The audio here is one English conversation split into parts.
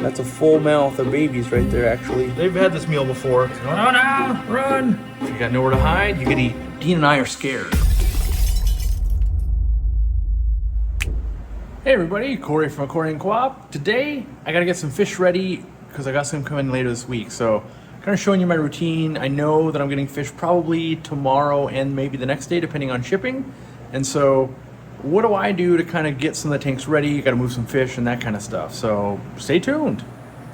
That's a full mouth of babies right there, actually. They've had this meal before. Oh no, run! If you got nowhere to hide, you can eat. Dean and I are scared. Hey everybody, Cory from Aquariumcoop. Today, I gotta get some fish ready because I got some coming later this week. So, kind of showing you my routine. I know that I'm getting fish probably tomorrow and maybe the next day, depending on shipping. And so, what do I do to kind of get some of the tanks ready? You gotta move some fish and that kind of stuff. So, stay tuned.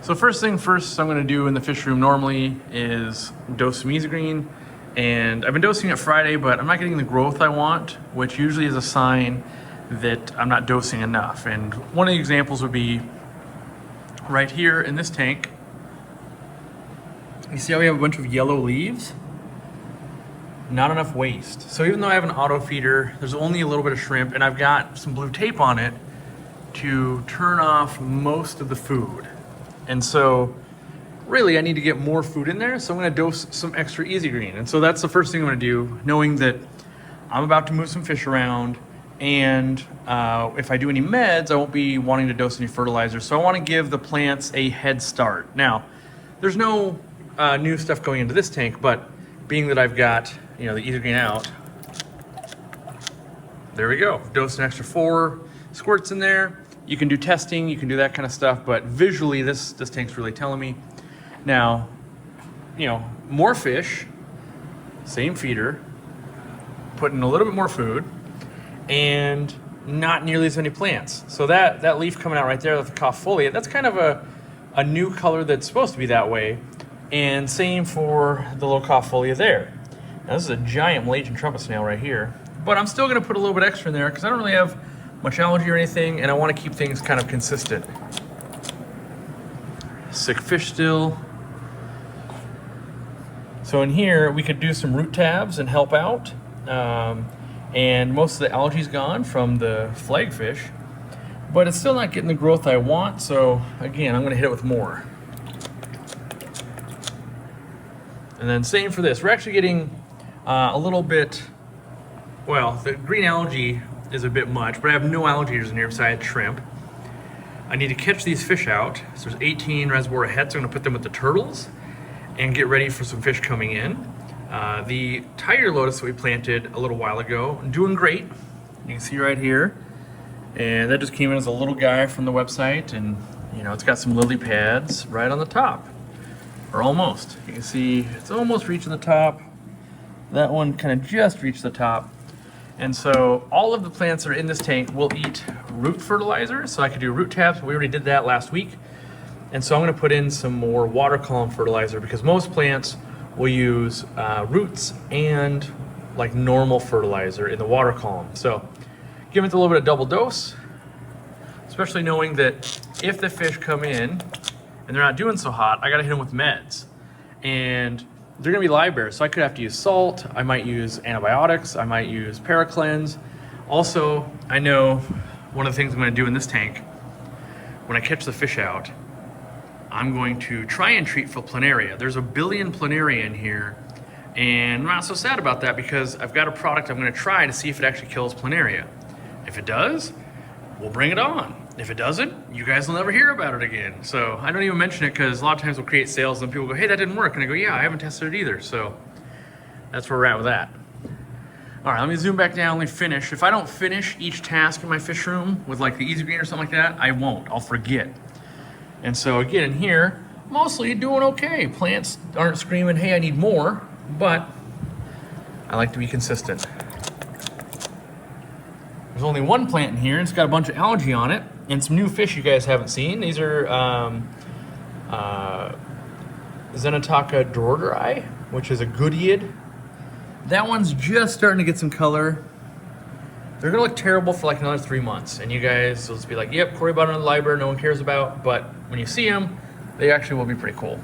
So first thing first I'm gonna do in the fish room normally is dose some easy green. And I've been dosing it Friday, but I'm not getting the growth I want, which usually is a sign that I'm not dosing enough. And one of the examples would be right here in this tank. You see how we have a bunch of yellow leaves? Not enough waste. So even though I have an auto feeder, there's only a little bit of shrimp, and I've got some blue tape on it to turn off most of the food. And so really I need to get more food in there, so I'm gonna dose some extra easy green. And so that's the first thing I'm gonna do, knowing that I'm about to move some fish around. And if I do any meds, I won't be wanting to dose any fertilizer. So I want to give the plants a head start. Now, there's no new stuff going into this tank, but being that I've got, the easy green out, there we go. Dose an extra 4 squirts in there. You can do testing, you can do that kind of stuff, but visually this tank's really telling me. Now, more fish, same feeder, put in a little bit more food, and not nearly as many plants. So that leaf coming out right there, the cough foliate, that's kind of a new color that's supposed to be that way. And same for the little cough foliate there. Now this is a giant Malaysian trumpet snail right here, but I'm still gonna put a little bit extra in there because I don't really have much algae or anything, and I wanna keep things kind of consistent. Sick fish still. So in here, we could do some root tabs and help out. And most of the algae's gone from the flagfish, but it's still not getting the growth I want. So again, I'm gonna hit it with more. And then same for this. We're actually getting a little bit, well, the green algae is a bit much, but I have no alligators in here besides shrimp. I need to catch these fish out. So there's 18 reservoir heads. So I'm gonna put them with the turtles and get ready for some fish coming in. The tiger lotus that we planted a little while ago, doing great. You can see right here. And that just came in as a little guy from the website, and it's got some lily pads right on the top, or almost. You can see it's almost reaching the top. That one kind of just reached the top. And so all of the plants that are in this tank will eat root fertilizer. So I could do root tabs, but we already did that last week. And so I'm gonna put in some more water column fertilizer because most plants will use roots and like normal fertilizer in the water column. So give it a little bit of double dose, especially knowing that if the fish come in and they're not doing so hot, I gotta hit them with meds. And they're gonna be live bears, so I could have to use salt, I might use antibiotics, I might use Paracleanse. Also, I know one of the things I'm gonna do in this tank, when I catch the fish out, I'm going to try and treat for planaria. There's a billion planaria in here, and I'm not so sad about that because I've got a product I'm gonna try to see if it actually kills planaria. If it does, we'll bring it on. If it doesn't, you guys will never hear about it again. So I don't even mention it because a lot of times we'll create sales and people go, hey, that didn't work. And I go, yeah, I haven't tested it either. So that's where we're at with that. All right, let me zoom back down, let me finish. If I don't finish each task in my fish room with like the easy green or something like that, I won't, I'll forget. And so again, in here, mostly doing okay. Plants aren't screaming, hey, I need more, but I like to be consistent. There's only one plant in here, and it's got a bunch of algae on it, and some new fish you guys haven't seen. These are Zenataka dorderii, which is a goodyeid. That one's just starting to get some color. They're gonna look terrible for like another 3 months, and you guys will just be like, yep, Cory bought another library no one cares about, but when you see them, they actually will be pretty cool.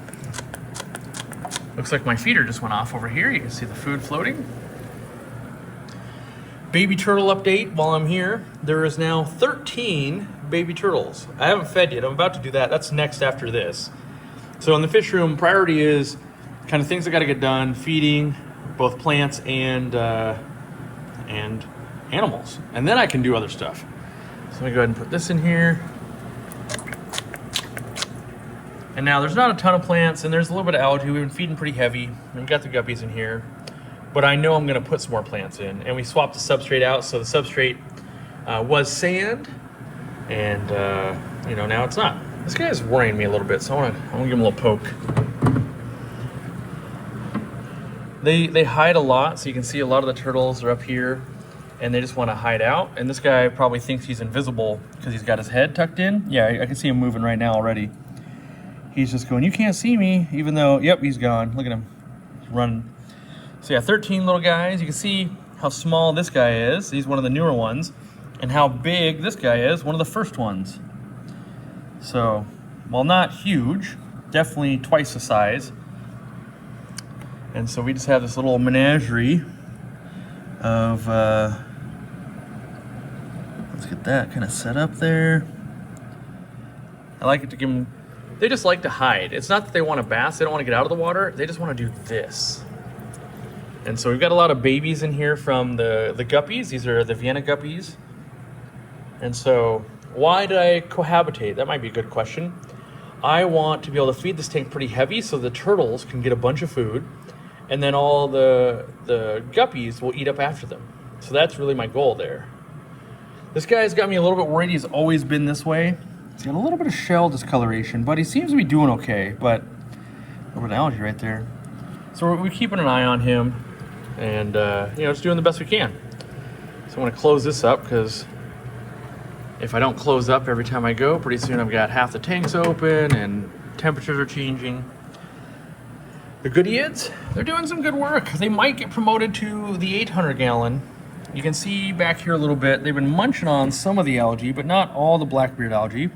Looks like my feeder just went off over here. You can see the food floating. Baby turtle update while I'm here. There is now 13 baby turtles. I haven't fed yet, I'm about to do that. That's next after this. So in the fish room, priority is kind of things that gotta get done, feeding both plants and animals, and then I can do other stuff. So let me go ahead and put this in here. And now there's not a ton of plants, and there's a little bit of algae. We've been feeding pretty heavy. We've got the guppies in here, but I know I'm gonna put some more plants in. And we swapped the substrate out, so the substrate was sand, and you know, now it's not. This guy's worrying me a little bit, so I wanna give him a little poke. They hide a lot, so you can see a lot of the turtles are up here, and they just want to hide out. And this guy probably thinks he's invisible because he's got his head tucked in. Yeah, I can see him moving right now already. He's just going, you can't see me, even though, yep, he's gone. Look at him, he's running. So yeah, 13 little guys. You can see how small this guy is. He's one of the newer ones. And how big this guy is, one of the first ones. So, while not huge, definitely twice the size. And so we just have this little menagerie of, let's get that kind of set up there. I like it to give them, they just like to hide. It's not that they want to bass, they don't want to get out of the water, they just want to do this. And so we've got a lot of babies in here from the guppies. These are the Vienna guppies. And so why did I cohabitate? That might be a good question. I want to be able to feed this tank pretty heavy so the turtles can get a bunch of food, and then all the guppies will eat up after them. So that's really my goal there. This guy's got me a little bit worried. He's always been this way. He's got a little bit of shell discoloration, but he seems to be doing okay. But a little bit of algae right there. So we're keeping an eye on him, and you know, just doing the best we can. So I'm gonna close this up, because if I don't close up every time I go, pretty soon I've got half the tanks open and temperatures are changing. The Goodeids, they're doing some good work. They might get promoted to the 800 gallon. You can see back here a little bit, they've been munching on some of the algae, but not all the blackbeard algae.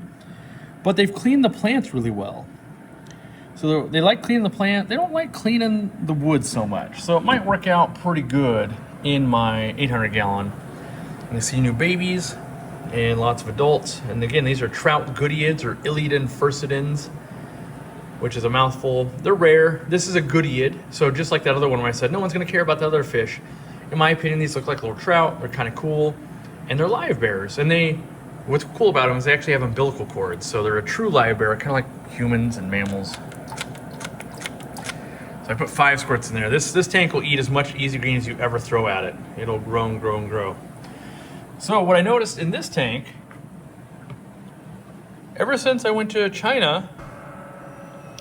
But they've cleaned the plants really well. So they like cleaning the plant. They don't like cleaning the wood so much. So it might work out pretty good in my 800 gallon. And you see new babies and lots of adults. And again, these are trout Goodeids or Ilidan furcidans, which is a mouthful. They're rare. This is a Goodeid. So just like that other one where I said, no one's gonna care about the other fish. In my opinion, these look like little trout. They're kind of cool. And they're live bearers. And what's cool about them is they actually have umbilical cords. So they're a true live bearer, kind of like humans and mammals. So I put 5 squirts in there. This tank will eat as much easy green as you ever throw at it. It'll grow and grow and grow. So what I noticed in this tank, ever since I went to China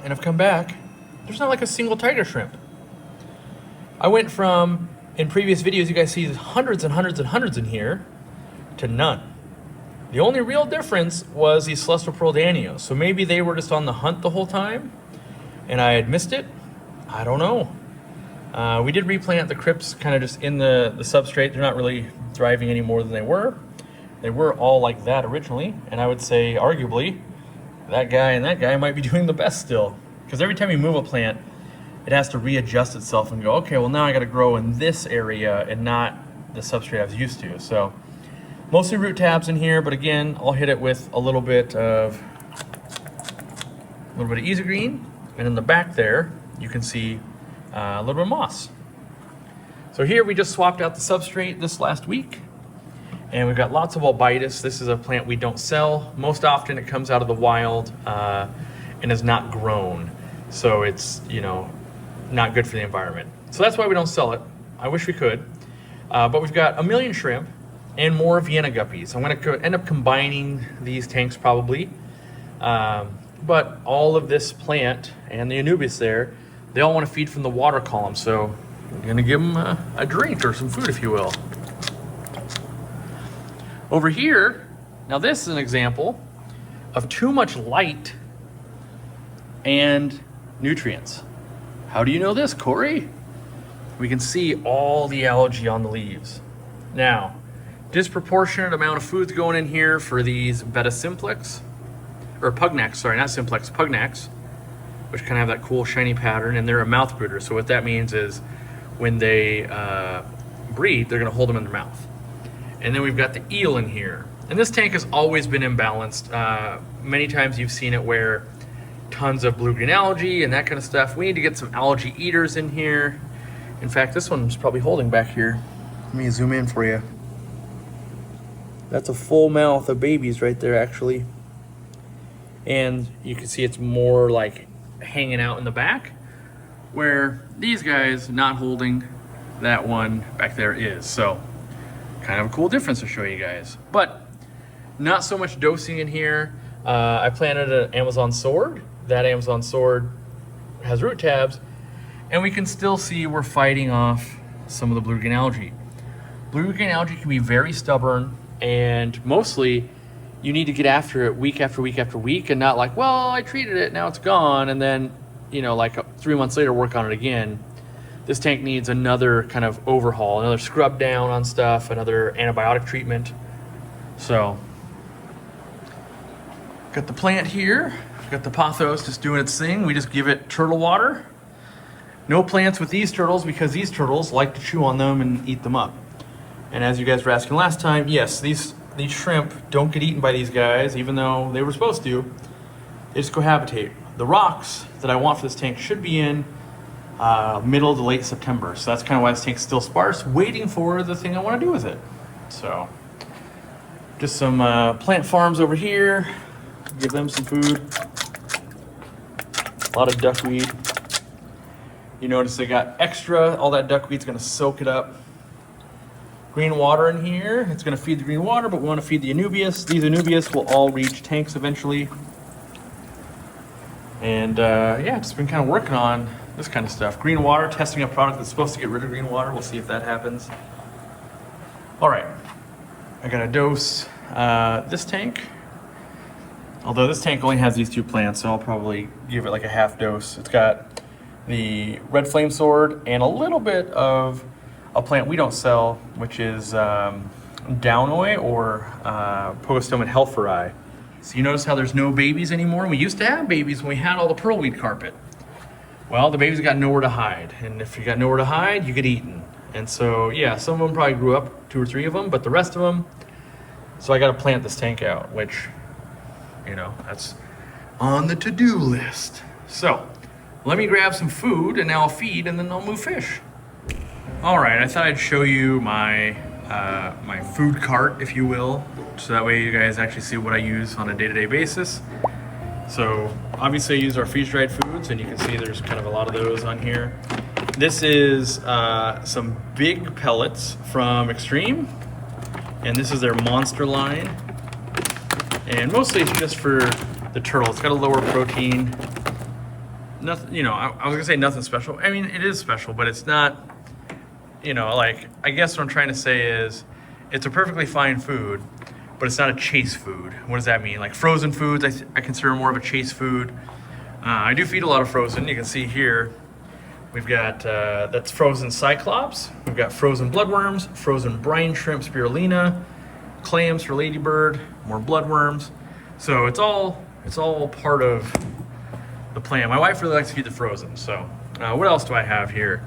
and I've come back, there's not like a single tiger shrimp. I went from, in previous videos, you guys see hundreds and hundreds and hundreds in here, to none. The only real difference was these celestial pearl danios. So maybe they were just on the hunt the whole time and I had missed it. I don't know. We did replant the crypts kind of just in the substrate. They're not really thriving any more than they were. They were all like that originally, and I would say arguably that guy and that guy might be doing the best still, because every time you move a plant, it has to readjust itself and go, okay, well now I got to grow in this area and not the substrate I was used to. So mostly root tabs in here, but again, I'll hit it with a little bit of easy green, and in the back there you can see a little bit of moss. So here we just swapped out the substrate this last week, and we've got lots of albitis. This is a plant we don't sell. Most often it comes out of the wild and is not grown. So it's, you know, not good for the environment. So that's why we don't sell it. I wish we could. But we've got 1 million shrimp and more Vienna guppies. I'm gonna end up combining these tanks probably. But all of this plant and the Anubis there, they all want to feed from the water column. So I'm gonna give them a drink or some food, if you will. Over here, now this is an example of too much light and nutrients. How do you know this, Cory? We can see all the algae on the leaves. Now, disproportionate amount of food's going in here for these beta simplex, or pugnax, sorry, not simplex, pugnax, which kind of have that cool shiny pattern, and they're a mouth brooder. So what that means is when they breed, they're gonna hold them in their mouth. And then we've got the eel in here. And this tank has always been imbalanced. Many times you've seen it where tons of blue-green algae and that kind of stuff. We need to get some algae eaters in here. In fact, this one's probably holding back here. Let me zoom in for you. That's a full mouth of babies right there, actually. and you can see it's more like hanging out in the back, where these guys not holding that one back there is. So kind of a cool difference to show you guys, but not so much dosing in here. I planted an Amazon sword. That Amazon sword has root tabs, and we can still see we're fighting off some of the blue-green algae. Blue-green algae can be very stubborn, and mostly you need to get after it week after week after week, and not like, well, I treated it, now it's gone, and then, you know, like 3 months later work on it again. This tank needs another kind of overhaul, another scrub down on stuff, another antibiotic treatment. So, got the plant here, got the pothos just doing its thing. We just give it turtle water. No plants with these turtles because these turtles like to chew on them and eat them up. And as you guys were asking last time, yes, these shrimp don't get eaten by these guys, even though they were supposed to. They just cohabitate. The rocks that I want for this tank should be in middle to late September. So that's kind of why this tank's still sparse, waiting for the thing I want to do with it. So just some plant farms over here. Give them some food. A lot of duckweed. You notice they got extra. All that duckweed's going to soak it up. Green water in here. It's going to feed the green water, but we want to feed the Anubias. These Anubias will all reach tanks eventually. And yeah, just been kind of working on this kind of stuff. Green water, testing a product that's supposed to get rid of green water. We'll see if that happens. All right, I got to dose this tank. Although this tank only has these 2 plants, so I'll probably give it like a half dose. It's got the red flame sword and a little bit of a plant we don't sell, which is downoi or Pogostomon helferi. So you notice how there's no babies anymore? We used to have babies when we had all the pearlweed carpet. Well, the babies got nowhere to hide, and if you got nowhere to hide, you get eaten. And so, yeah, some of them probably grew up, 2 or 3 of them, but the rest of them, so I got to plant this tank out, which, you know, that's on the to-do list. So let me grab some food, and now I'll feed, and then I'll move fish. All right, I thought I'd show you my my food cart, if you will, so that way you guys actually see what I use on a day-to-day basis. So obviously I use our freeze-dried foods, and you can see there's kind of a lot of those on here. This is some big pellets from Extreme, and this is their monster line. And mostly it's just for the turtle. It's got a lower protein. Nothing, you know, I was gonna say nothing special. I mean, it is special, but it's not, you know, like, I guess what I'm trying to say is it's a perfectly fine food, but it's not a chase food. What does that mean? Like frozen foods, I consider more of a chase food. I do feed a lot of frozen. You can see here, we've got, that's frozen cyclops. We've got frozen bloodworms, frozen brine shrimp, spirulina, clams for ladybird, more bloodworms. So it's all part of the plan. My wife really likes to feed the frozen. So what else do I have here?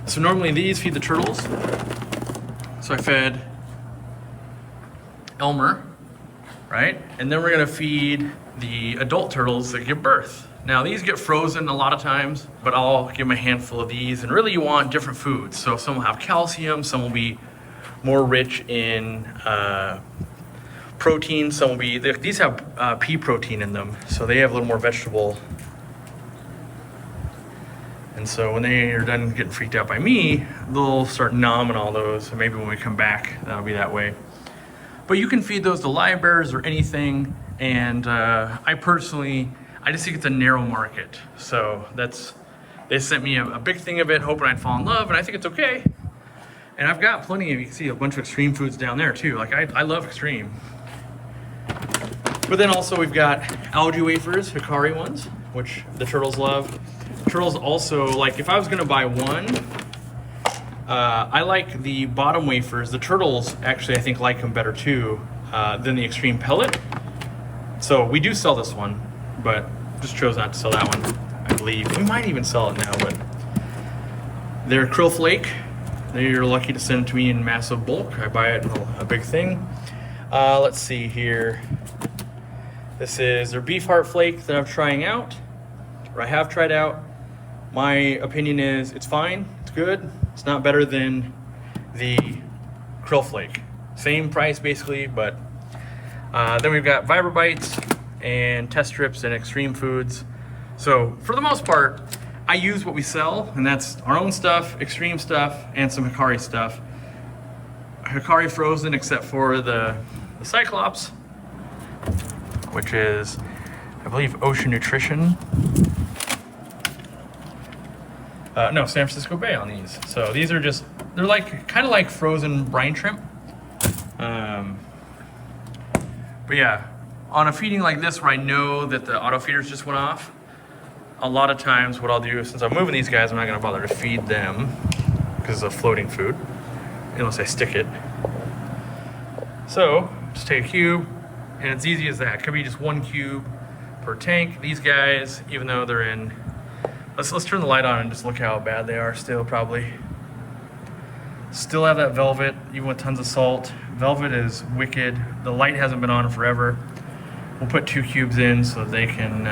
So normally these feed the turtles. So I fed Elmer, right? And then we're gonna feed the adult turtles that give birth. Now these get frozen a lot of times, but I'll give them a handful of these. And really you want different foods. So some will have calcium, some will be more rich in protein, some will be, these have pea protein in them, so they have a little more vegetable. And so when they are done getting freaked out by me, they'll start nomming all those. So maybe when we come back, that'll be that way. But you can feed those to live bears or anything. And I personally, I just think it's a narrow market. So they sent me a big thing of it, hoping I'd fall in love, and I think it's okay. And I've got plenty of, you can see a bunch of Extreme foods down there too. Like I love Extreme. But then also we've got algae wafers, Cory ones, which the turtles love. Turtles also, like if I was gonna buy one, I like the bottom wafers. The turtles actually I think like them better too than the Extreme pellet. So we do sell this one, but just chose not to sell that one, I believe. We might even sell it now, but they're krill flake. They're lucky to send it to me in massive bulk. I buy it in a big thing. Let's see here. This is their beef heart flake that I'm trying out, or I have tried out. My opinion is it's fine, it's good. It's not better than the krill flake. Same price basically, but then we've got Vibra Bites. and test strips and extreme foods. So for the most part, I use what we sell, and that's our own stuff, extreme stuff, and some Hikari stuff. Hikari frozen except for the Cyclops, which is, I believe, Ocean Nutrition. No, San Francisco Bay on these. So these are just, they're like, kind of like frozen brine shrimp. But yeah, on a feeding like this where I know that the auto feeders just went off, a lot of times what I'll do, since I'm moving these guys, I'm not gonna bother to feed them because it's a floating food, unless I stick it. So just take a cube, and it's easy as that. It could be just 1 cube per tank. These guys, even though they're in, let's turn the light on and just look how bad they are still, probably. Still have that velvet, even with tons of salt. Velvet is wicked. The light hasn't been on forever. We'll put 2 cubes in so that they can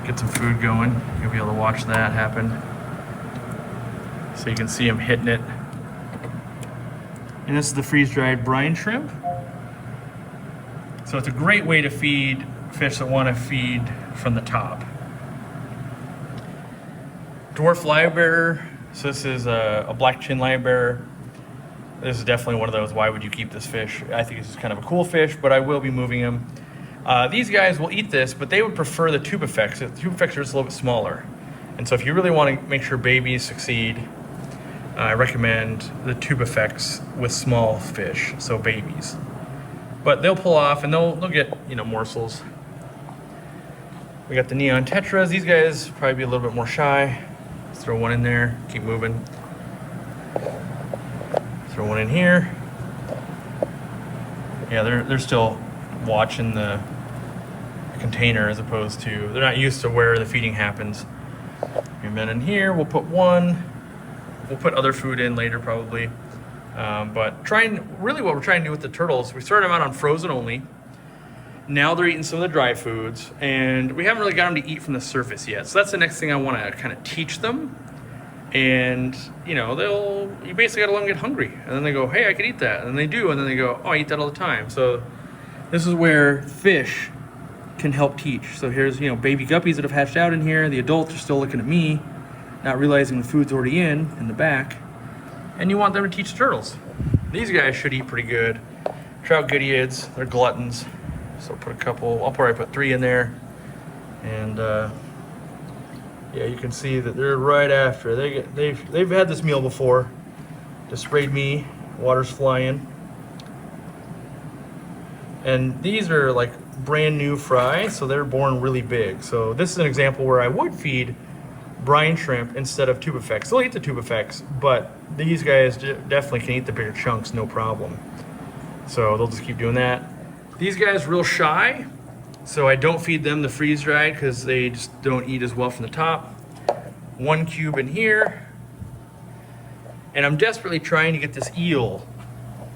get some food going. You'll be able to watch that happen. So you can see them hitting it. And this is the freeze-dried brine shrimp. So it's a great way to feed fish that want to feed from the top. Dwarf live bearer. So this is a black chin live bearer. This is definitely one of those, why would you keep this fish? I think this is kind of a cool fish, but I will be moving him. These guys will eat this, but they would prefer the tube effects. The tube effects are just a little bit smaller. And so if you really want to make sure babies succeed, I recommend the tube effects with small fish, so babies. But they'll pull off and they'll get, you know, morsels. We got the neon tetras. These guys probably be a little bit more shy. Let's throw one in there, keep moving. Throw one in here. Yeah, they're still watching the container as opposed to, they're not used to where the feeding happens. And then in here, we'll put one. We'll put other food in later probably. But really what we're trying to do with the turtles, we started them out on frozen only. Now they're eating some of the dry foods, and we haven't really got them to eat from the surface yet. So that's the next thing I want to kind of teach them. And you know, you basically got to let them get hungry, and then they go, hey, I could eat that, and then they do, and then they go, oh, I eat that all the time. So this is where fish can help teach. So here's, you know, baby guppies that have hatched out in here. The adults are still looking at me, not realizing the food's already in the back. And you want them to teach the turtles. These guys should eat pretty good. Trout Gideons, they're gluttons. So put a couple, I'll probably put 3 in there. And yeah, you can see that they're right after. They've had this meal before. Just sprayed me, water's flying. And these are like brand new fry, so they're born really big. So this is an example where I would feed brine shrimp instead of tube effects. They'll eat the tube effects, but these guys definitely can eat the bigger chunks, no problem. So they'll just keep doing that. These guys real shy, so I don't feed them the freeze-dried because they just don't eat as well from the top. 1 cube in here. And I'm desperately trying to get this eel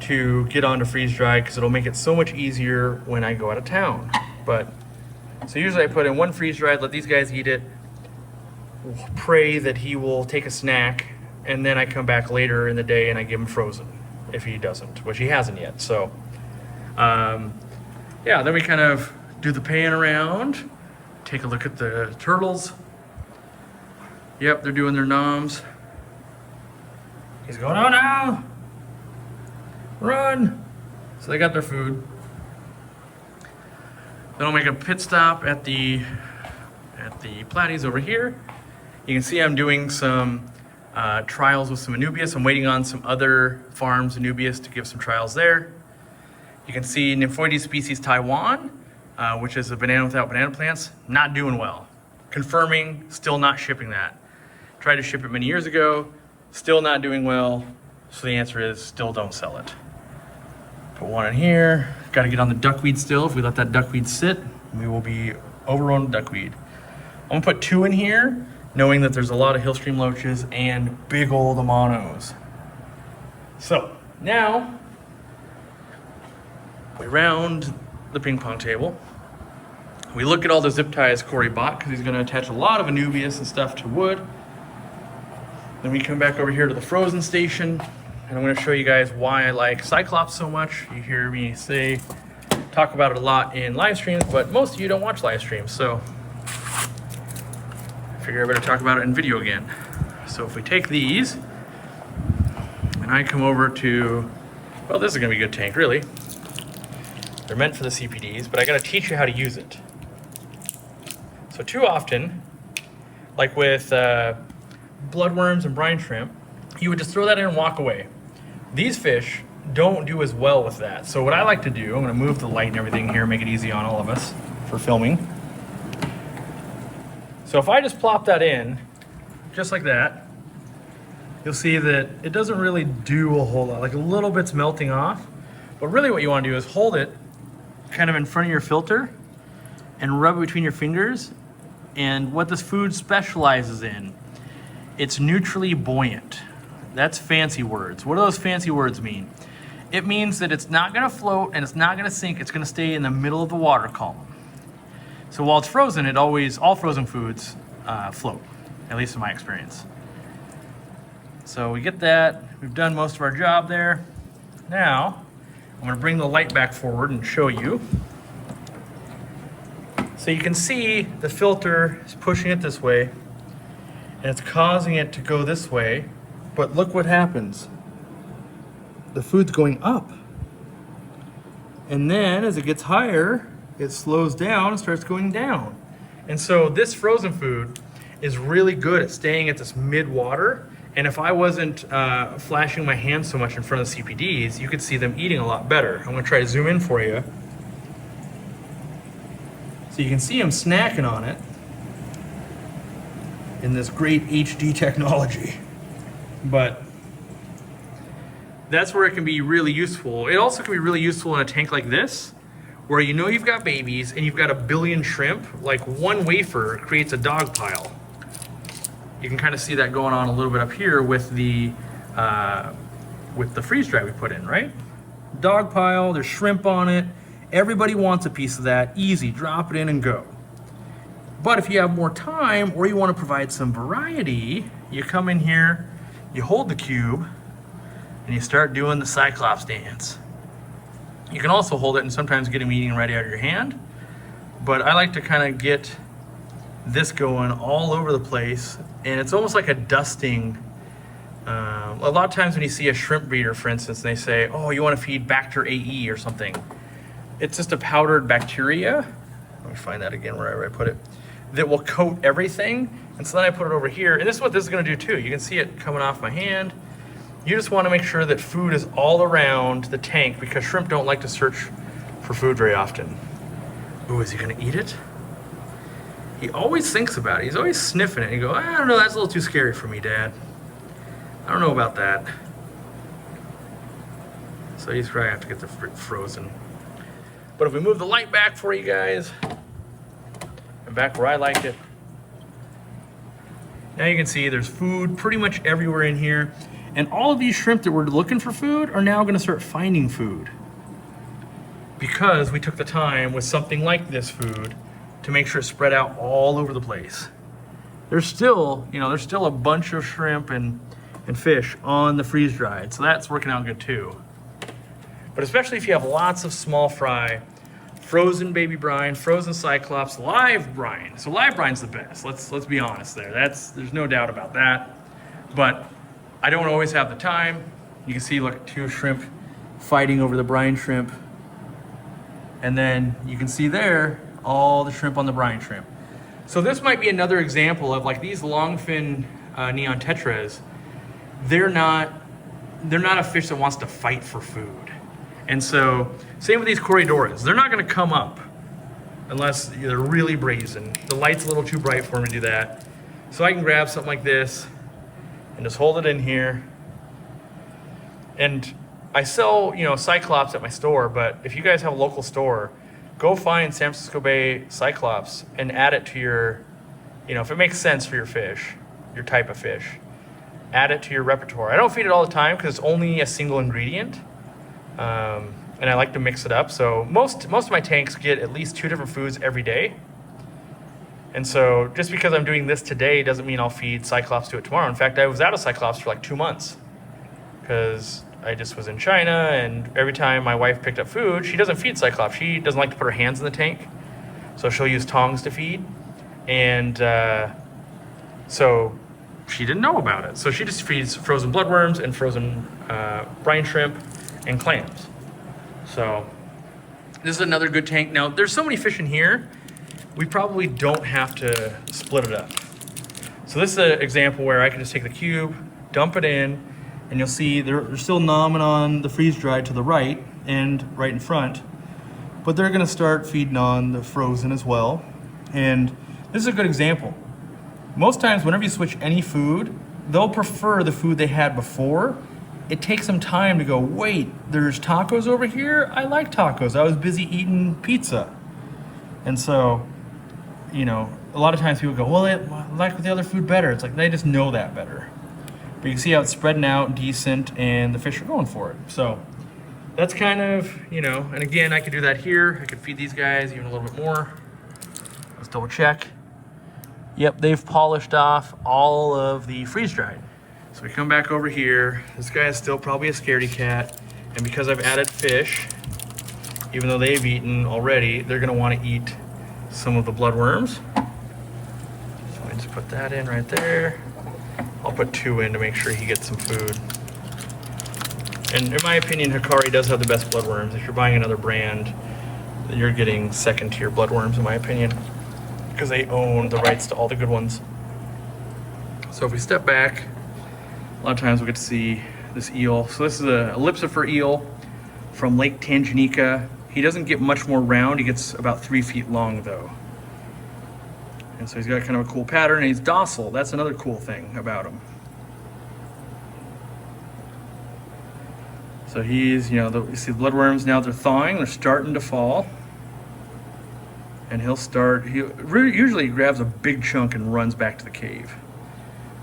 to get onto freeze-dried because it'll make it so much easier when I go out of town. But, so usually I put in 1 freeze-dried, let these guys eat it, pray that he will take a snack, and then I come back later in the day and I give him frozen if he doesn't, which he hasn't yet. So, yeah, then we kind of do the pan around, take a look at the turtles. Yep, they're doing their noms. He's going, oh no! Run! So they got their food. Then I'll make a pit stop at the platies over here. You can see I'm doing some trials with some Anubias. I'm waiting on some other farms Anubias to give some trials there. You can see Nymphoides species Taiwan, which is a banana without banana plants, not doing well. Confirming, still not shipping that. Tried to ship it many years ago, still not doing well. So the answer is still don't sell it. Put 1 in here. Got to get on the duckweed still. If we let that duckweed sit, we will be overrun with duckweed. I'm gonna put 2 in here, knowing that there's a lot of hillstream loaches and big old amanos. So now we round the ping pong table. We look at all the zip ties Cory bought because he's gonna attach a lot of Anubias and stuff to wood. Then we come back over here to the frozen station, and I'm gonna show you guys why I like Cyclops so much. You hear me say talk about it a lot in live streams, but most of you don't watch live streams, so I figure I better talk about it in video again. So if we take these, and I come over to, well, this is gonna be a good tank, really. They're meant for the CPDs, but I gotta teach you how to use it. So too often, like with bloodworms and brine shrimp, you would just throw that in and walk away. These fish don't do as well with that. So what I like to do, I'm gonna move the light and everything here, make it easy on all of us for filming. So if I just plop that in, just like that, you'll see that it doesn't really do a whole lot, like a little bit's melting off. But really what you wanna do is hold it kind of in front of your filter and rub it between your fingers. And what this food specializes in, it's neutrally buoyant. That's fancy words. What do those fancy words mean? It means that it's not gonna float and it's not gonna sink, it's gonna stay in the middle of the water column. So while it's frozen, all frozen foods float, at least in my experience. So we get that, we've done most of our job there. Now, I'm gonna bring the light back forward and show you. So you can see the filter is pushing it this way, and it's causing it to go this way, but look what happens. The food's going up. And then as it gets higher, it slows down and starts going down. And so this frozen food is really good at staying at this mid-water. And if I wasn't flashing my hands so much in front of the CPDs, you could see them eating a lot better. I'm gonna try to zoom in for you. So you can see them snacking on it in this great HD technology. But that's where it can be really useful. It also can be really useful in a tank like this, where you know you've got babies and you've got a billion shrimp. Like one wafer creates a dog pile. You can kind of see that going on a little bit up here with the freeze dry we put in, right? Dog pile, there's shrimp on it. Everybody wants a piece of that. Easy, drop it in and go. But if you have more time or you want to provide some variety, you come in here, you hold the cube, and you start doing the Cyclops dance. You can also hold it and sometimes get them eating right out of your hand, but I like to kind of get this going all over the place, and it's almost like a dusting. A lot of times when you see a shrimp breeder, for instance, they say, oh, you want to feed Bacter AE or something. It's just a powdered bacteria, let me find that again wherever I put it, that will coat everything. And so then I put it over here, and this is what this is gonna do too. You can see it coming off my hand. You just wanna make sure that food is all around the tank because shrimp don't like to search for food very often. Ooh, is he gonna eat it? He always thinks about it. He's always sniffing it. And you go, I don't know, that's a little too scary for me, Dad. I don't know about that. So he's probably have to get the frozen. But if we move the light back for you guys, and back where I like it, now you can see there's food pretty much everywhere in here. And all of these shrimp that were looking for food are now gonna start finding food because we took the time with something like this food to make sure it's spread out all over the place. There's still, there's still a bunch of shrimp and fish on the freeze dried, so that's working out good too. But especially if you have lots of small fry, frozen baby brine, frozen Cyclops, live brine. So live brine's the best. Let's be honest there. There's no doubt about that. But I don't always have the time. You can see, look, two shrimp fighting over the brine shrimp. And then you can see there all the shrimp on the brine shrimp. So this might be another example of like these longfin neon tetras. They're not a fish that wants to fight for food. And so, same with these Corydoras. They're not gonna come up unless they're really brazen. The light's a little too bright for me to do that. So I can grab something like this and just hold it in here. And I sell, Cyclops at my store, but if you guys have a local store, go find San Francisco Bay Cyclops and add it to your, if it makes sense for your fish, your type of fish, add it to your repertoire. I don't feed it all the time because it's only a single ingredient. And I like to mix it up. So most of my tanks get at least 2 different foods every day. And so just because I'm doing this today doesn't mean I'll feed Cyclops to it tomorrow. In fact, I was out of Cyclops for like 2 months because I just was in China, and every time my wife picked up food, she doesn't feed Cyclops. She doesn't like to put her hands in the tank, so she'll use tongs to feed. And so she didn't know about it. So she just feeds frozen bloodworms and frozen brine shrimp and clams. So this is another good tank. Now, there's so many fish in here, we probably don't have to split it up. So this is an example where I can just take the cube, dump it in, and you'll see they're still nomming on the freeze-dried to the right and right in front, but they're gonna start feeding on the frozen as well. And this is a good example. Most times whenever you switch any food, they'll prefer the food they had before. It takes some time to go, wait, there's tacos over here? I like tacos. I was busy eating pizza. And so, you know, a lot of times people go, well, I like the other food better. It's like they just know that better. But you can see how it's spreading out decent and the fish are going for it. So that's kind of, you know, and again, I could do that here. I could feed these guys even a little bit more. Let's double check. Yep, they've polished off all of the freeze-dried. So we come back over here. This guy is still probably a scaredy cat. And because I've added fish, even though they've eaten already, they're gonna wanna eat some of the bloodworms. So I just put that in right there. I'll put 2 in to make sure he gets some food. And in my opinion, Cory does have the best bloodworms. If you're buying another brand, you're getting second tier bloodworms in my opinion, because they own the rights to all the good ones. So if we step back, a lot of times we get to see this eel. So this is a ellipsifer eel from Lake Tanganyika. He doesn't get much more round. He gets about 3 feet long though. And so he's got kind of a cool pattern, and he's docile. That's another cool thing about him. So he's, you know, you see the bloodworms now, they're thawing, they're starting to fall. And he usually grabs a big chunk and runs back to the cave.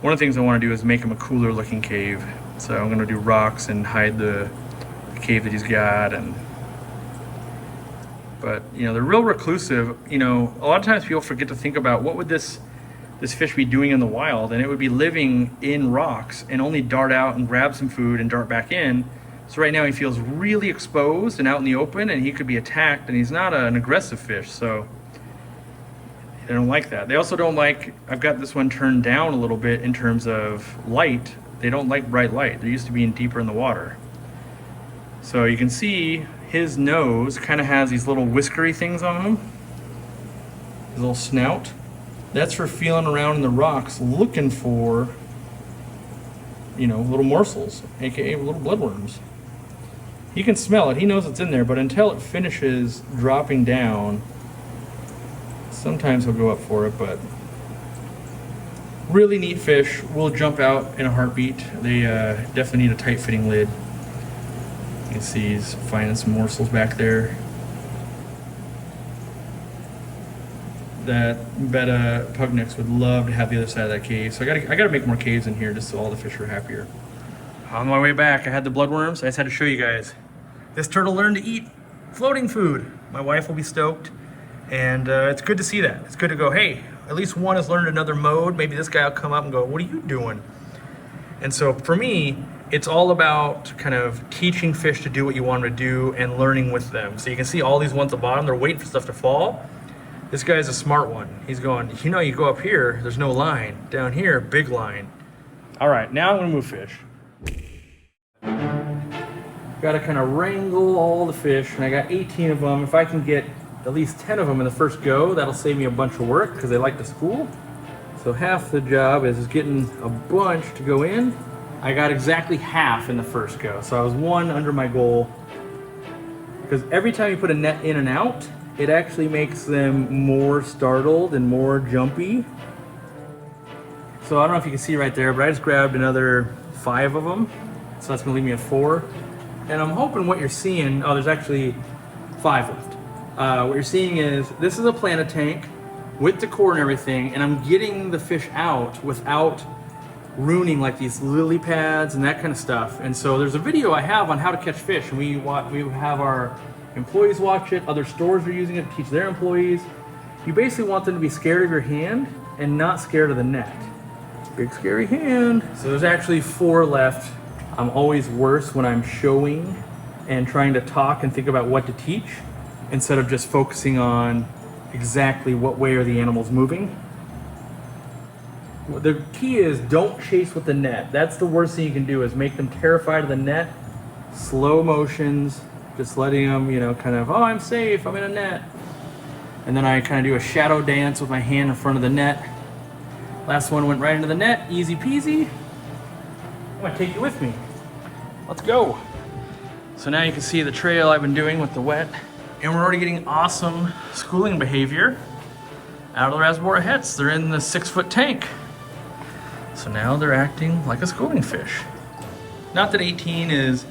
One of the things I want to do is make him a cooler looking cave. So I'm going to do rocks and hide the cave that he's got. But, you know, they're real reclusive. You know, a lot of times people forget to think about what would this fish be doing in the wild, and it would be living in rocks and only dart out and grab some food and dart back in. So right now he feels really exposed and out in the open, and he could be attacked, and he's not an aggressive fish, so they don't like that. They also don't like, I've got this one turned down a little bit in terms of light. They don't like bright light. They're used to being deeper in the water. So you can see his nose kind of has these little whiskery things on him, his little snout. That's for feeling around in the rocks looking for, you know, little morsels, aka little bloodworms. He can smell it, he knows it's in there, but until it finishes dropping down, sometimes he'll go up for it. But really neat fish, will jump out in a heartbeat. They definitely need a tight fitting lid. You can see he's finding some morsels back there. That betta pugnix would love to have the other side of that cave. So I gotta make more caves in here just so all the fish are happier. On my way back, I had the bloodworms. I just had to show you guys. This turtle learned to eat floating food. My wife will be stoked. And it's good to see that. It's good to go, hey, at least one has learned another mode. Maybe this guy will come up and go, what are you doing? And so for me, it's all about kind of teaching fish to do what you want them to do and learning with them. So you can see all these ones at the bottom, they're waiting for stuff to fall. This guy's a smart one. He's going, you know, you go up here, there's no line. Down here, big line. All right, now I'm gonna move fish. Gotta kind of wrangle all the fish, and I got 18 of them. If I can get at least 10 of them in the first go, that'll save me a bunch of work because they like to school. So half the job is getting a bunch to go in. I got exactly half in the first go, so I was 1 under my goal. Because every time you put a net in and out, it actually makes them more startled and more jumpy. So I don't know if you can see right there, but I just grabbed another 5 of them. So that's gonna leave me at 4. And I'm hoping what you're seeing, oh, there's actually 5 left. What you're seeing is, this is a planted tank with decor and everything, and I'm getting the fish out without ruining like these lily pads and that kind of stuff. And so there's a video I have on how to catch fish, and we have our employees watch it. Other stores are using it to teach their employees. You basically want them to be scared of your hand and not scared of the net. Big scary hand. So there's actually 4 left. I'm always worse when I'm showing and trying to talk and think about what to teach instead of just focusing on exactly what way are the animals moving. The key is don't chase with the net. That's the worst thing you can do, is make them terrified of the net. Slow motions, just letting them, you know, kind of, oh, I'm safe, I'm in a net. And then I kind of do a shadow dance with my hand in front of the net. Last one went right into the net, easy peasy. I'm gonna take you with me. Let's go. So now you can see the trail I've been doing with the wet, and we're already getting awesome schooling behavior out of the Rasbora hets. They're in the 6-foot tank. So now they're acting like a schooling fish. Not that 18 is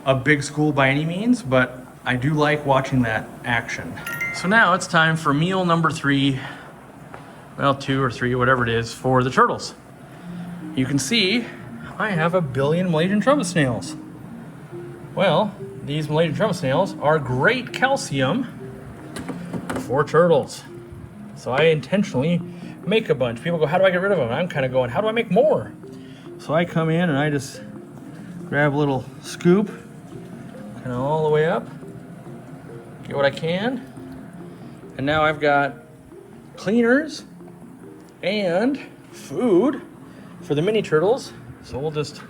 a big school by any means, but I do like watching that action. So now it's time for meal number 3, well, 2 or 3, whatever it is, for the turtles. You can see I have 1 billion Malaysian trumpet snails. Well, these Malaysian trumpet snails are great calcium for turtles. So I intentionally make a bunch. People go, how do I get rid of them? I'm kind of going, how do I make more? So I come in and I just grab a little scoop, kind of all the way up, get what I can. And now I've got cleaners and food for the mini turtles. So we'll just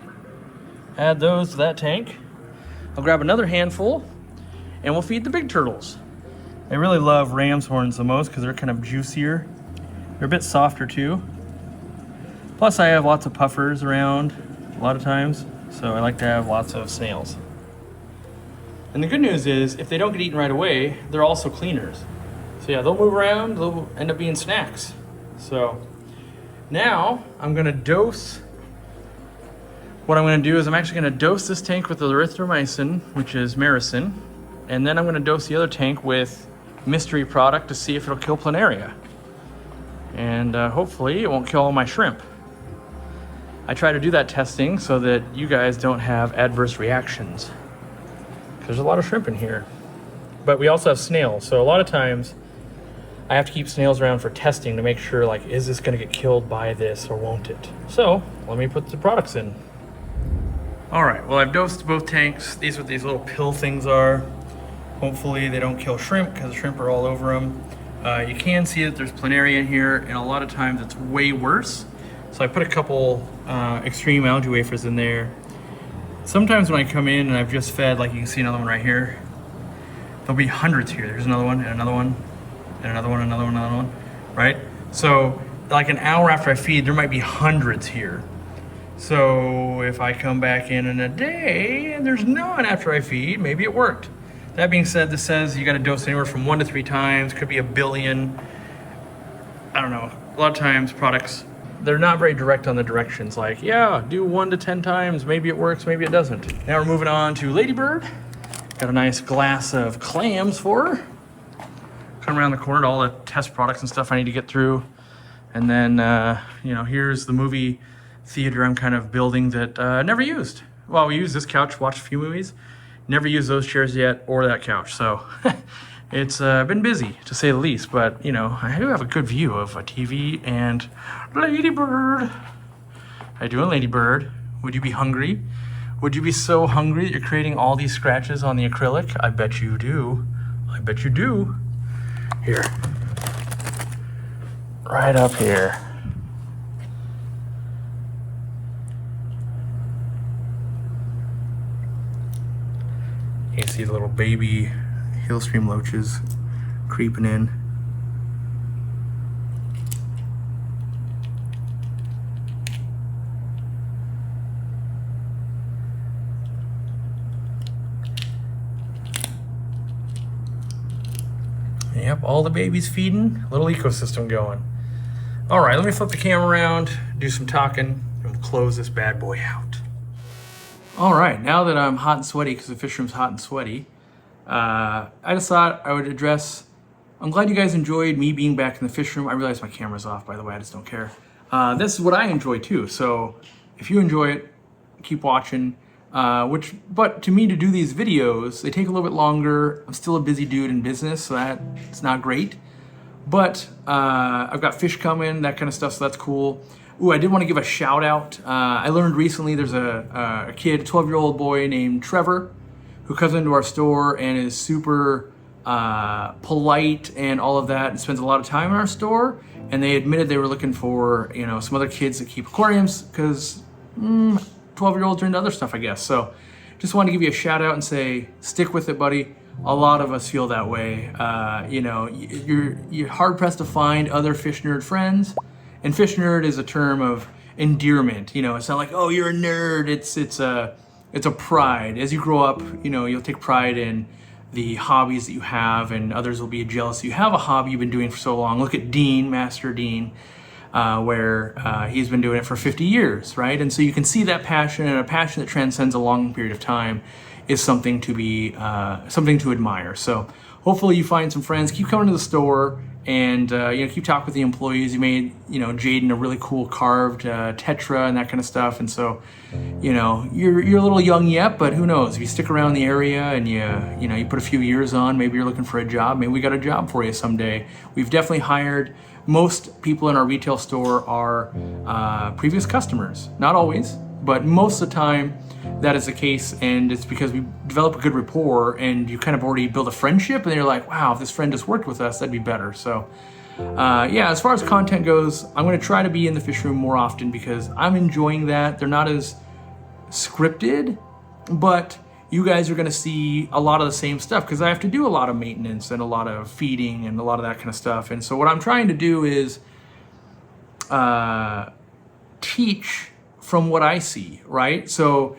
add those to that tank. I'll grab another handful and we'll feed the big turtles. I really love ram's horns the most because they're kind of juicier. They're a bit softer too. Plus I have lots of puffers around a lot of times, so I like to have lots of snails. And the good news is, if they don't get eaten right away, they're also cleaners. So yeah, they'll move around, they'll end up being snacks. So now I'm gonna dose. What I'm gonna do is I'm actually gonna dose this tank with erythromycin, which is Maricin, and then I'm gonna dose the other tank with mystery product to see if it'll kill planaria. And hopefully it won't kill all my shrimp. I try to do that testing so that you guys don't have adverse reactions, because there's a lot of shrimp in here. But we also have snails, so a lot of times I have to keep snails around for testing to make sure, like, is this gonna get killed by this or won't it? So let me put the products in. All right, well, I've dosed both tanks. These are what these little pill things are. Hopefully they don't kill shrimp, because the shrimp are all over them. You can see that there's planaria in here, and a lot of times it's way worse. So I put a couple extreme algae wafers in there. Sometimes when I come in and I've just fed, like you can see another one right here, there'll be hundreds here. There's another one, and another one, and another one, another one, another one, right? So like an hour after I feed, there might be hundreds here. So if I come back in a day and there's none after I feed, maybe it worked. That being said, this says you got to dose anywhere from 1 to 3 times, could be 1 billion. I don't know. A lot of times products, they're not very direct on the directions. Like, yeah, do 1 to 10 times. Maybe it works, maybe it doesn't. Now we're moving on to Ladybird. Got a nice glass of clams for her. Come around the corner to all the test products and stuff I need to get through. And then, you know, here's the movie theater I'm kind of building that I never used. Well, we used this couch, watched a few movies. Never used those chairs yet, or that couch. So it's been busy, to say the least. But, you know, I do have a good view of a TV and Ladybird. How you doing, Ladybird? Would you be hungry? Would you be so hungry that you're creating all these scratches on the acrylic? I bet you do. I bet you do. Here. Right up here. You can see the little baby hillstream loaches creeping in. Yep, all the babies feeding, little ecosystem going. All right, let me flip the camera around, do some talking, and we'll close this bad boy out. All right, now that I'm hot and sweaty, because the fish room's hot and sweaty, I just thought I would address, I'm glad you guys enjoyed me being back in the fish room. I realize my camera's off, by the way, I just don't care. This is what I enjoy too, so if you enjoy it, keep watching. But to me, to do these videos, they take a little bit longer. I'm still a busy dude in business, so that's not great. But I've got fish coming, that kind of stuff, so that's cool. Ooh, I did want to give a shout out. I learned recently there's a kid, a 12-year-old boy named Trevor, who comes into our store and is super polite and all of that, and spends a lot of time in our store. And they admitted they were looking for, you know, some other kids that keep aquariums, because 12-year-olds are into other stuff, I guess. So just wanted to give you a shout out and say, stick with it, buddy. A lot of us feel that way. You know, you're hard pressed to find other fish nerd friends. And fish nerd is a term of endearment. You know, it's not like, oh, you're a nerd. It's a pride. As you grow up, you know, you'll take pride in the hobbies that you have, and others will be jealous you have a hobby you've been doing for so long. Look at Dean, Master Dean, where he's been doing it for 50 years, right? And so you can see that passion, and a passion that transcends a long period of time is something to be, something to admire. So hopefully you find some friends, keep coming to the store, and you know, keep talking with the employees. You made, you know, Jaden a really cool carved tetra and that kind of stuff. And so, you know, you're a little young yet, but who knows? If you stick around the area and you know, you put a few years on, maybe you're looking for a job. Maybe we got a job for you someday. We've definitely hired. Most people in our retail store are previous customers. Not always, but most of the time that is the case, and it's because we develop a good rapport and you kind of already build a friendship, and you're like, wow, if this friend just worked with us, that'd be better. So yeah, as far as content goes, I'm going to try to be in the fish room more often because I'm enjoying that. They're not as scripted, but you guys are going to see a lot of the same stuff because I have to do a lot of maintenance and a lot of feeding and a lot of that kind of stuff. And so what I'm trying to do is teach from what I see, right? So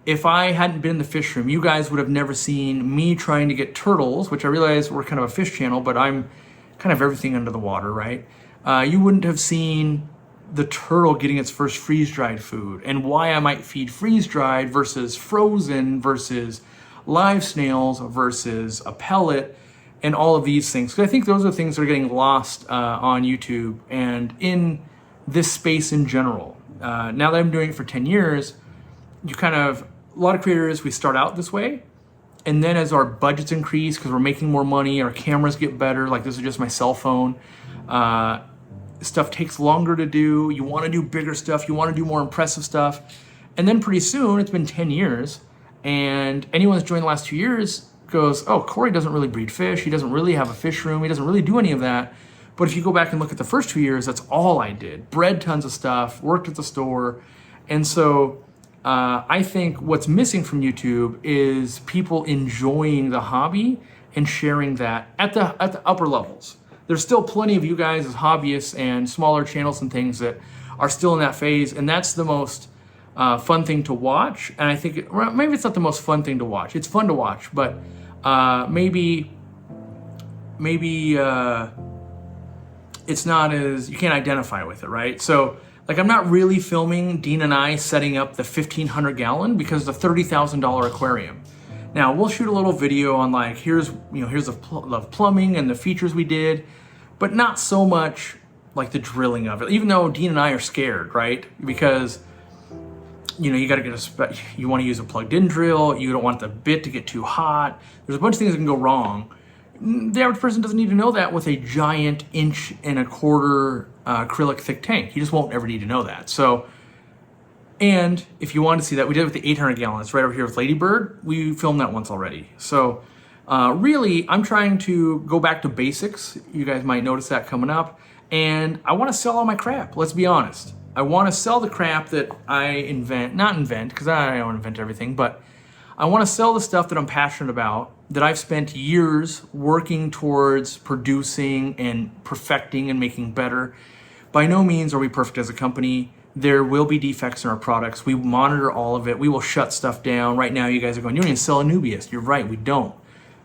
if I hadn't been in the fish room, you guys would have never seen me trying to get turtles, which I realize we're kind of a fish channel, but I'm kind of everything under the water, right? You wouldn't have seen the turtle getting its first freeze-dried food, and why I might feed freeze-dried versus frozen versus live snails versus a pellet, and all of these things. Because I think those are things that are getting lost on YouTube and in this space in general. Now that I'm doing it for 10 years, a lot of creators, we start out this way, and then as our budgets increase because we're making more money, our cameras get better, like this is just my cell phone, stuff takes longer to do, you want to do bigger stuff, you want to do more impressive stuff, and then pretty soon, it's been 10 years, and anyone that's joined the last 2 years goes, oh, Cory doesn't really breed fish, he doesn't really have a fish room, he doesn't really do any of that. But if you go back and look at the first 2 years, that's all I did. Bred tons of stuff, worked at the store, and so I think what's missing from YouTube is people enjoying the hobby and sharing that at the upper levels. There's still plenty of you guys as hobbyists and smaller channels and things that are still in that phase, and that's the most fun thing to watch. And I think maybe it's not the most fun thing to watch. It's fun to watch, but maybe it's not as, you can't identify with it, right? So like, I'm not really filming Dean and I setting up the 1,500 gallon because it's a $30,000 aquarium. Now we'll shoot a little video on like, here's the plumbing and the features we did, but not so much like the drilling of it, even though Dean and I are scared, right? Because, you know, you got to get you want to use a plugged in drill. You don't want the bit to get too hot. There's a bunch of things that can go wrong. The average person doesn't need to know that with a giant 1.25 inch acrylic thick tank. You just won't ever need to know that. So, and if you want to see that, we did it with the 800 gallons right over here with Ladybird. We filmed that once already. So really, I'm trying to go back to basics. You guys might notice that coming up. And I want to sell all my crap, let's be honest. I want to sell the crap that I not invent, because I don't invent everything, but I want to sell the stuff that I'm passionate about, that I've spent years working towards producing and perfecting and making better. By no means are we perfect as a company. There will be defects in our products. We monitor all of it. We will shut stuff down. Right now, you guys are going, you don't even sell Anubias. You're right, we don't.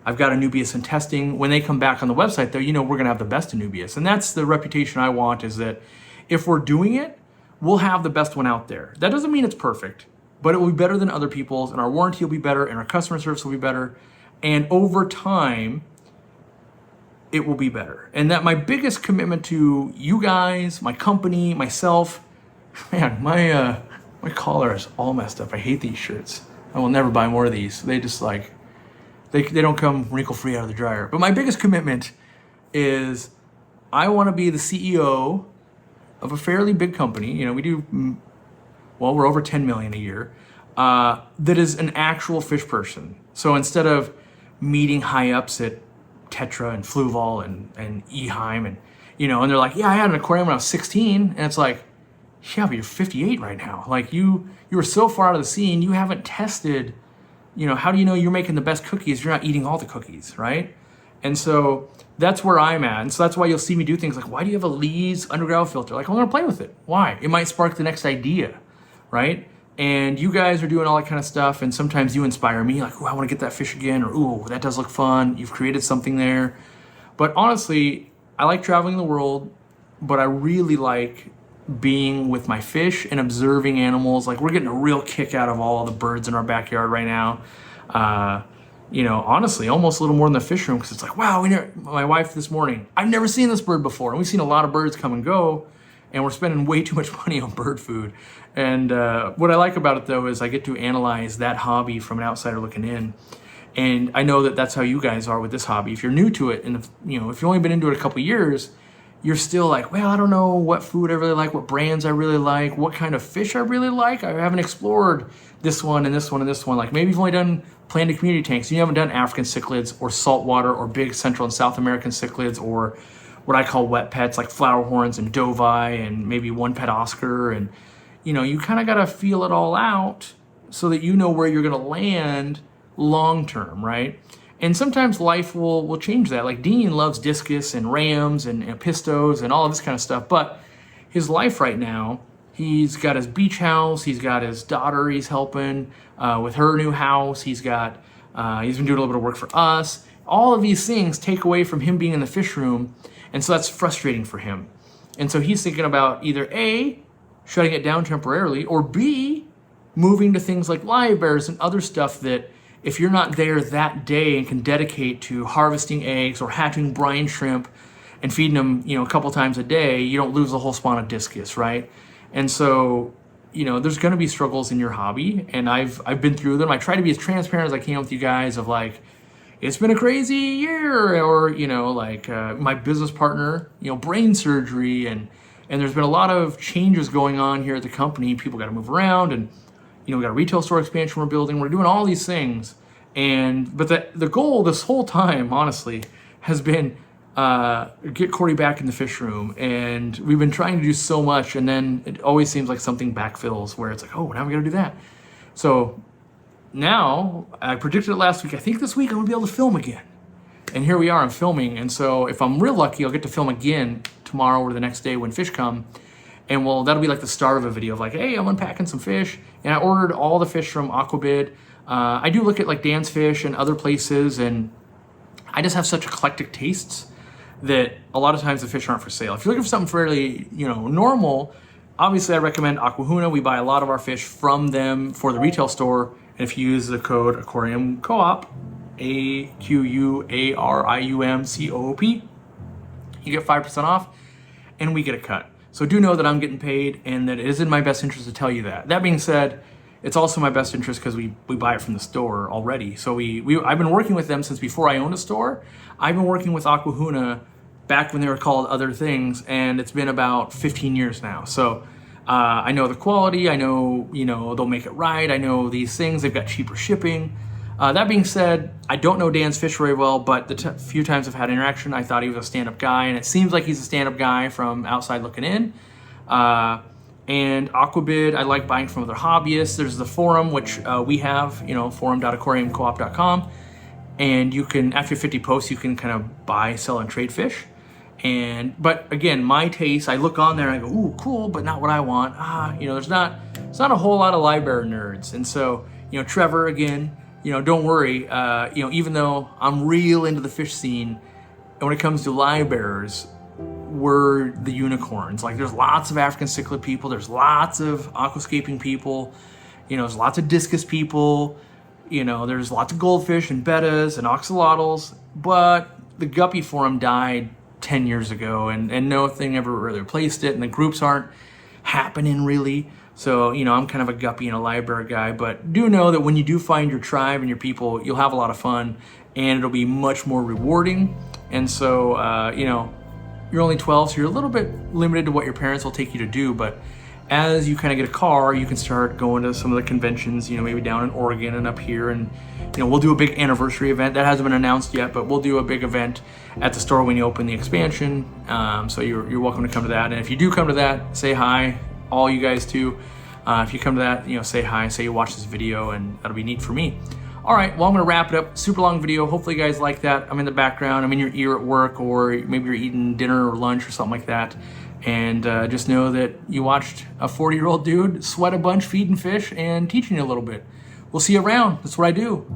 I've got Anubias in testing. When they come back on the website, though, you know we're going to have the best Anubias. And that's the reputation I want, is that if we're doing it, we'll have the best one out there. That doesn't mean it's perfect, but it will be better than other people's, and our warranty will be better, and our customer service will be better. And over time, it will be better. And that my biggest commitment to you guys, my company, myself, man, my collar is all messed up. I hate these shirts. I will never buy more of these. They just like, they don't come wrinkle-free out of the dryer. But my biggest commitment is I want to be the CEO of a fairly big company. You know, we do, well, we're over 10 million a year, that is an actual fish person. So instead of meeting high ups at Tetra and Fluval and Eheim and, you know, and they're like, yeah, I had an aquarium when I was 16. And it's like, yeah, but you're 58 right now. Like you were so far out of the scene, you haven't tested, you know, how do you know you're making the best cookies? You're not eating all the cookies, right? And so that's where I'm at. And so that's why you'll see me do things like, why do you have a Lee's underground filter? Like, I'm gonna play with it. Why? It might spark the next idea, right? And you guys are doing all that kind of stuff, and sometimes you inspire me, like, oh, I wanna get that fish again, or ooh, that does look fun. You've created something there. But honestly, I like traveling the world, but I really like being with my fish and observing animals. Like, we're getting a real kick out of all the birds in our backyard right now. You know, honestly, almost a little more than the fish room, because it's like, wow, my wife this morning, I've never seen this bird before. And we've seen a lot of birds come and go, and we're spending way too much money on bird food. And what I like about it, though, is I get to analyze that hobby from an outsider looking in. And I know that that's how you guys are with this hobby. If you're new to it, and if you've only been into it a couple of years, you're still like, well, I don't know what food I really like, what brands I really like, what kind of fish I really like. I haven't explored this one and this one and this one. Like, maybe you've only done planted community tanks. You haven't done African cichlids or saltwater or big Central and South American cichlids, or what I call wet pets like flower horns and dovi and maybe one pet Oscar. And, you kind of got to feel it all out so that you know where you're going to land long term, right? And sometimes life will change that. Like, Dean loves discus and rams and pistos and all of this kind of stuff, but his life right now, he's got his beach house, he's got his daughter he's helping with her new house, he's been doing a little bit of work for us. All of these things take away from him being in the fish room, and so that's frustrating for him. And so he's thinking about either A, shutting it down temporarily, or B, moving to things like live bears and other stuff that, if you're not there that day and can dedicate to harvesting eggs or hatching brine shrimp and feeding them, a couple times a day, you don't lose the whole spawn of discus, right? And so, there's going to be struggles in your hobby, and I've been through them. I try to be as transparent as I can with you guys of like, it's been a crazy year, or my business partner, brain surgery, and there's been a lot of changes going on here at the company. People got to move around, and we got a retail store expansion we're building. We're doing all these things. But the goal this whole time, honestly, has been get Cory back in the fish room. And we've been trying to do so much, and then it always seems like something backfills where it's like, oh, now we got to do that. So now, I predicted it last week. I think this week I'm going to be able to film again. And here we are, I'm filming. And so if I'm real lucky, I'll get to film again tomorrow or the next day when fish come. And that'll be like the start of a video of like, hey, I'm unpacking some fish. And I ordered all the fish from Aquabid. I do look at like Dan's Fish and other places, and I just have such eclectic tastes that a lot of times the fish aren't for sale. If you're looking for something fairly, normal, obviously I recommend Aquahuna. We buy a lot of our fish from them for the retail store. And if you use the code Aquariumcoop, AQUARIUMCOOP, you get 5% off, and we get a cut. So do know that I'm getting paid, and that it is in my best interest to tell you that. That being said, it's also my best interest because we buy it from the store already. So I've been working with them since before I owned a store. I've been working with Aquahuna back when they were called other things, and it's been about 15 years now. So I know the quality, I know, they'll make it right, I know these things, they've got cheaper shipping. That being said, I don't know Dan's Fish very well, but the few times I've had interaction, I thought he was a stand-up guy, and it seems like he's a stand-up guy from outside looking in. And Aquabid, I like buying from other hobbyists. There's the forum, which we have, forum.aquariumcoop.com, and you can, after 50 posts, you can kind of buy, sell, and trade fish. But again, my taste, I look on there and I go, ooh, cool, but not what I want. There's not a whole lot of live bear nerds. And so, Trevor, again, don't worry, even though I'm real into the fish scene, and when it comes to live bearers, we're the unicorns. Like, there's lots of African cichlid people, there's lots of aquascaping people, there's lots of discus people, there's lots of goldfish and bettas and axolotls, but the guppy forum died 10 years ago, and nothing ever really replaced it, and the groups aren't happening really. So, I'm kind of a guppy and a live bear guy, but do know that when you do find your tribe and your people, you'll have a lot of fun, and it'll be much more rewarding. And so, you're only 12, so you're a little bit limited to what your parents will take you to do, but as you kind of get a car, you can start going to some of the conventions, you know, maybe down in Oregon and up here, and you know, we'll do a big anniversary event that hasn't been announced yet, but we'll do a big event at the store when you open the expansion. So you're welcome to come to that, and if you do come to that, say hi, all you guys too. If you come to that, you know, say hi, say you watch this video, and that'll be neat for me. All right, well, I'm gonna wrap it up. Super long video. Hopefully you guys like that. I'm in the background. I'm in your ear at work, or maybe you're eating dinner or lunch or something like that. And just know that you watched a 40-year-old dude sweat a bunch feeding fish and teaching you a little bit. We'll see you around. That's what I do.